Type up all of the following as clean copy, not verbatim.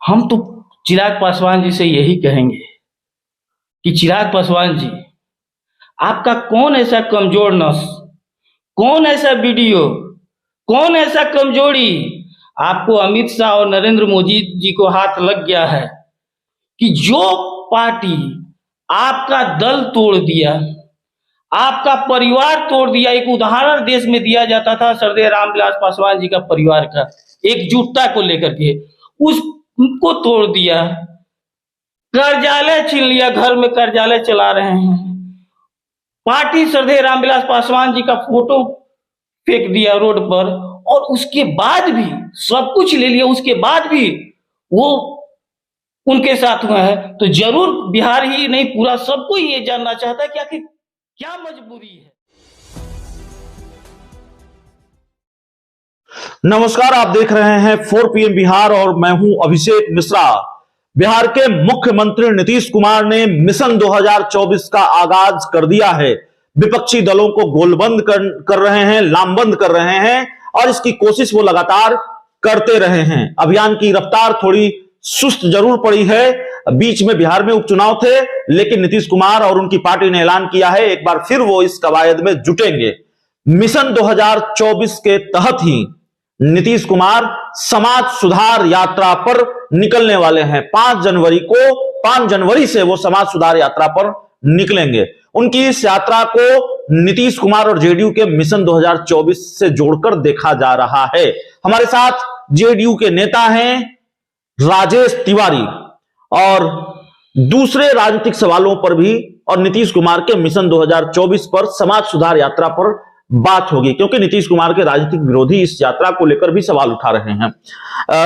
हम तो चिराग पासवान जी से यही कहेंगे कि चिराग पासवान जी, आपका कौन ऐसा कमजोर नस, कौन ऐसा वीडियो, कौन ऐसा कमजोरी आपको अमित शाह और नरेंद्र मोदी जी को हाथ लग गया है कि जो पार्टी आपका दल तोड़ दिया, आपका परिवार तोड़ दिया। एक उदाहरण देश में दिया जाता था सरदेव रामविलास पासवान जी का परिवार का एकजुटता को लेकर के, उसको तोड़ दिया। कर्जालय छीन लिया, घर में कर्जालय चला रहे हैं। पार्टी सरदेव रामविलास पासवान जी का फोटो फेंक दिया रोड पर, और उसके बाद भी सब कुछ ले लिया, उसके बाद भी वो उनके साथ हुआ है। तो जरूर बिहार ही नहीं, पूरा सबको ये जानना चाहता है कि आखिर क्या मजबूरी है। नमस्कार, आप देख रहे हैं 4 PM बिहार और मैं हूं अभिषेक मिश्रा। बिहार के मुख्यमंत्री नीतीश कुमार ने मिशन 2024 का आगाज कर दिया है। विपक्षी दलों को गोलबंद कर रहे हैं, लामबंद कर रहे हैं और इसकी कोशिश वो लगातार करते रहे हैं। अभियान की रफ्तार थोड़ी सुस्त जरूर पड़ी है। बीच में बिहार में उपचुनाव थे, लेकिन नीतीश कुमार और उनकी पार्टी ने ऐलान किया है एक बार फिर वो इस कवायद में जुटेंगे। मिशन 2024 के तहत ही नीतीश कुमार समाज सुधार यात्रा पर निकलने वाले हैं। 5 जनवरी से वो समाज सुधार यात्रा पर निकलेंगे। उनकी इस यात्रा को नीतीश कुमार और जेडीयू के मिशन 2024 से जोड़कर देखा जा रहा है। हमारे साथ जेडीयू के नेता हैं राजेश तिवारी, और दूसरे राजनीतिक सवालों पर भी और नीतीश कुमार के मिशन 2024 पर, समाज सुधार यात्रा पर बात होगी, क्योंकि नीतीश कुमार के राजनीतिक विरोधी इस यात्रा को लेकर भी सवाल उठा रहे हैं।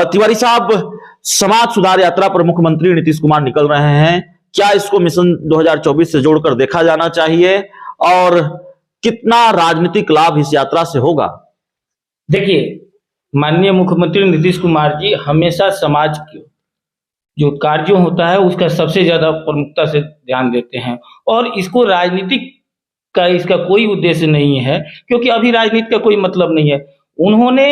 तिवारी साहब, समाज सुधार यात्रा पर मुख्यमंत्री नीतीश कुमार निकल रहे हैं, क्या इसको मिशन 2024 से जोड़कर देखा जाना चाहिए और कितना राजनीतिक लाभ इस यात्रा से होगा? देखिए, माननीय मुख्यमंत्री नीतीश कुमार जी हमेशा समाज के जो कार्य होता है उसका सबसे ज्यादा प्रमुखता से ध्यान देते हैं, और इसको राजनीतिक का इसका कोई उद्देश्य नहीं है, क्योंकि अभी राजनीति का कोई मतलब नहीं है। उन्होंने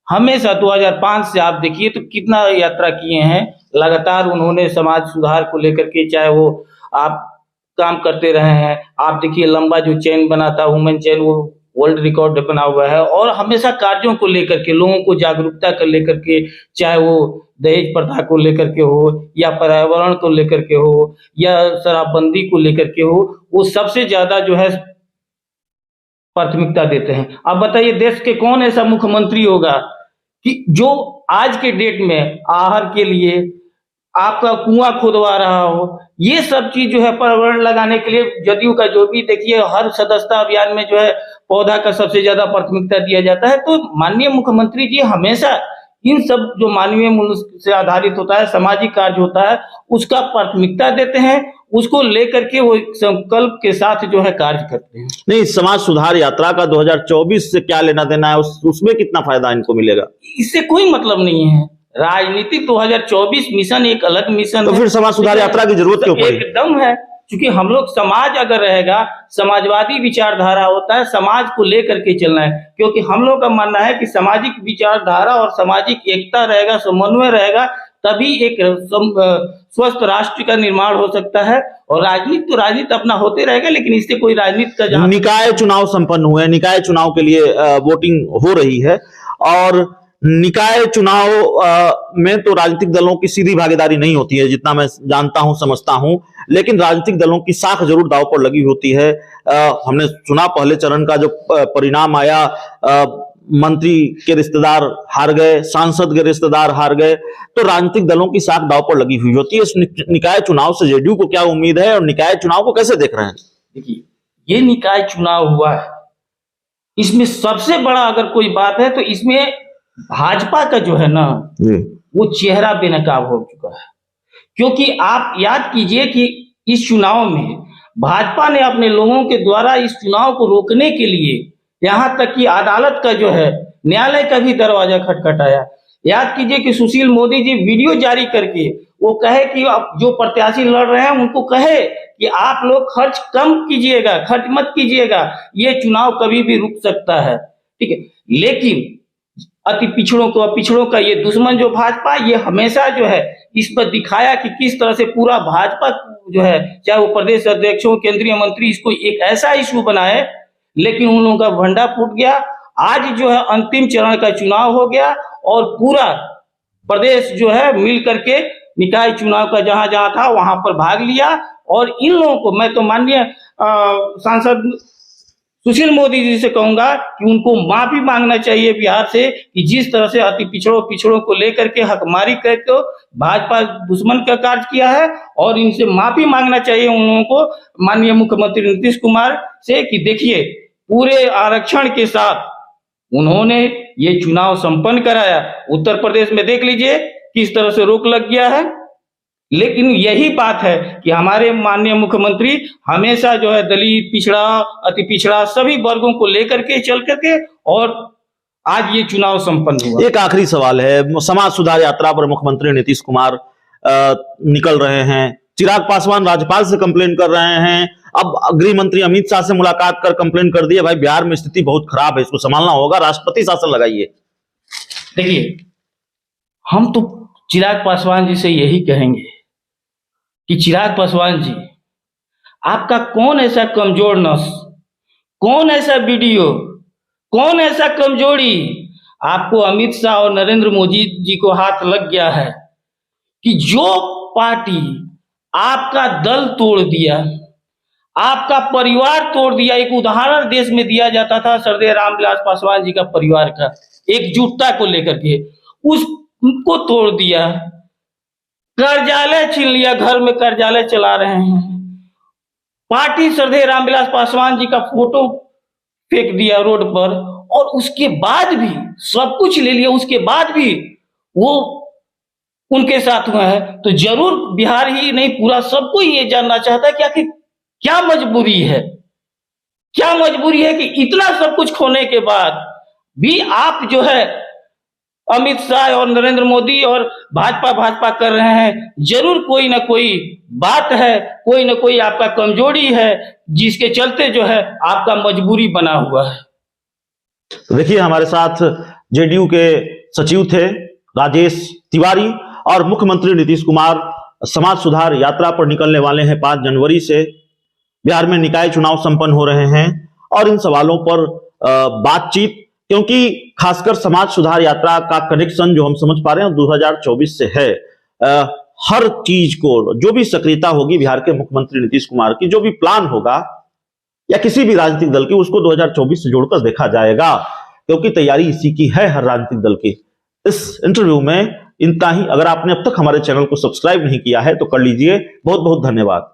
हमेशा 2005 से आप देखिए तो कितना यात्रा किए हैं, लगातार उन्होंने समाज सुधार को लेकर के, चाहे वो आप काम करते रहे हैं। आप देखिए लंबा जो चेन बना था, वुमेन चेन, वो वर्ल्ड रिकॉर्ड बना हुआ है। और हमेशा कार्यों को लेकर के, लोगों को जागरूकता को लेकर के, चाहे वो दहेज प्रथा को लेकर के हो, या पर्यावरण को लेकर के हो, या शराबबंदी को लेकर के हो, वो सबसे ज्यादा जो है प्राथमिकता देते हैं। अब बताइए, देश के कौन ऐसा मुख्यमंत्री होगा कि जो आज के डेट में आहार के लिए आपका कुआं खुदवा रहा हो। ये सब चीज जो है पर्यावरण लगाने के लिए जदयू का जो भी देखिए हर सदस्यता अभियान में जो है पौधा का सबसे ज्यादा प्राथमिकता दिया जाता है। तो माननीय मुख्यमंत्री जी हमेशा इन सब जो मानवीय मूल्य से आधारित होता है, सामाजिक कार्य होता है, उसका प्राथमिकता देते हैं, उसको लेकर के वो संकल्प के साथ जो है कार्य करते हैं। नहीं, समाज सुधार यात्रा का 2024 से क्या लेना देना है, उसमें कितना फायदा इनको मिलेगा? इससे कोई मतलब नहीं है। राजनीतिक 2024 मिशन एक अलग मिशन तो है। फिर समाज सुधार यात्रा की जरूरत क्यों पड़ी? एकदम है, क्योंकि हम लोग समाज अगर रहेगा, समाजवादी विचारधारा होता है, समाज को लेकर के चलना है। क्योंकि हम लोग का मानना है कि सामाजिक विचारधारा और सामाजिक एकता रहेगा, समन्वय रहेगा, तभी एक स्वस्थ राष्ट्र का निर्माण हो सकता है। और राजनीति तो राजनीति अपना होते रहेगा, लेकिन इससे कोई राजनीति का जहां निकाय चुनाव संपन्न हुए, निकाय चुनाव के लिए वोटिंग हो रही है, और निकाय चुनाव में तो राजनीतिक दलों की सीधी भागीदारी नहीं होती है, जितना मैं जानता हूं, समझता हूं, लेकिन राजनीतिक दलों की साख जरूर दांव पर लगी होती है। हमने सुना पहले चरण का जो परिणाम आया, मंत्री के रिश्तेदार हार गए, सांसद के रिश्तेदार हार गए, तो राजनीतिक दलों की साख दांव पर लगी हुई होती है। इस निकाय चुनाव से जेडीयू को क्या उम्मीद है और निकाय चुनाव को कैसे देख रहे हैं? देखिए, ये निकाय चुनाव हुआ है, इसमें सबसे बड़ा अगर कोई बात है तो इसमें भाजपा का जो है ना, वो चेहरा बेनकाब हो चुका है। क्योंकि आप याद कीजिए कि इस चुनाव में भाजपा ने अपने लोगों के द्वारा इस चुनाव को रोकने के लिए यहां तक कि अदालत का जो है, न्यायालय का भी दरवाजा खटखटाया। याद कीजिए कि सुशील मोदी जी वीडियो जारी करके वो कहे कि अब जो प्रत्याशी लड़ रहे हैं उनको कहे कि आप लोग खर्च कम कीजिएगा, खर्च मत कीजिएगा, ये चुनाव कभी भी रुक सकता है। ठीक है, लेकिन अति पिछड़ों का ये दुश्मन जो भाजपा, ये हमेशा जो है इस पर दिखाया कि किस तरह से पूरा भाजपा जो है, चाहे वो प्रदेश अध्यक्ष हो, केंद्रीय मंत्री, इसको एक ऐसा इशू बनाए, लेकिन उन लोगों का भंडा फूट गया। आज जो है अंतिम चरण का चुनाव हो गया और पूरा प्रदेश जो है मिल करके निकाय चुनाव का जहां जहां था वहां पर भाग लिया। और इन लोगों को मैं तो माननीय सांसद सुशील मोदी जी से कहूंगा कि उनको माफी मांगना चाहिए बिहार से, कि जिस तरह से अति पिछड़ों को लेकर के हकमारी करके भाजपा दुश्मन का कार्य किया है, और इनसे माफी मांगना चाहिए उन लोगों को, माननीय मुख्यमंत्री नीतीश कुमार से, कि देखिए पूरे आरक्षण के साथ उन्होंने ये चुनाव संपन्न कराया। उत्तर प्रदेश में देख लीजिए किस तरह से रोक लग गया है, लेकिन यही बात है कि हमारे माननीय मुख्यमंत्री हमेशा जो है दलित, पिछड़ा, अति पिछड़ा सभी वर्गों को लेकर के चल करके, और आज ये चुनाव संपन्न हुआ। एक आखिरी सवाल है, समाज सुधार यात्रा पर मुख्यमंत्री नीतीश कुमार निकल रहे हैं। चिराग पासवान राज्यपाल से कंप्लेन कर रहे हैं, अब गृह मंत्री अमित शाह से मुलाकात कर कंप्लेन कर दिया, भाई बिहार में स्थिति बहुत खराब है, इसको संभालना होगा, राष्ट्रपति शासन लगाइए। देखिए, हम तो चिराग पासवान जी से यही कहेंगे कि चिराग पासवान जी, आपका कौन ऐसा कमजोर नस, कौन ऐसा वीडियो, कौन ऐसा कमजोरी आपको अमित शाह और नरेंद्र मोदी जी को हाथ लग गया है कि जो पार्टी आपका दल तोड़ दिया, आपका परिवार तोड़ दिया। एक उदाहरण देश में दिया जाता था सरदेय रामविलास पासवान जी का परिवार का, एकजुटता को लेकर के, उसको तोड़ दिया, कर्जालय छीन लिया, घर में कर्जालय चला रहे हैं, पार्टी सरदेय रामविलास पासवान जी का फोटो फेंक दिया रोड पर, और उसके बाद भी सब कुछ ले लिया, उसके बाद भी वो उनके साथ हुआ है। तो जरूर बिहार ही नहीं, पूरा सबको ये जानना चाहता है कि आखिर क्या मजबूरी है, क्या मजबूरी है कि इतना सब कुछ खोने के बाद भी आप जो है अमित शाह और नरेंद्र मोदी और भाजपा कर रहे हैं। जरूर कोई ना कोई बात है, कोई ना कोई आपका कमजोरी है, जिसके चलते जो है आपका मजबूरी बना हुआ है। तो देखिए, हमारे साथ जेडीयू के सचिव थे राजेश तिवारी, और मुख्यमंत्री नीतीश कुमार समाज सुधार यात्रा पर निकलने वाले हैं 5 जनवरी से। बिहार में निकाय चुनाव संपन्न हो रहे हैं, और इन सवालों पर बातचीत, क्योंकि खासकर समाज सुधार यात्रा का कनेक्शन जो हम समझ पा रहे हैं 2024 से है। हर चीज को, जो भी सक्रियता होगी बिहार के मुख्यमंत्री नीतीश कुमार की, जो भी प्लान होगा या किसी भी राजनीतिक दल की, उसको 2024 से जोड़कर देखा जाएगा, क्योंकि तैयारी इसी की है हर राजनीतिक दल की। इस इंटरव्यू में इतना ही। अगर आपने अब तक हमारे चैनल को सब्सक्राइब नहीं किया है तो कर लीजिए। बहुत बहुत धन्यवाद।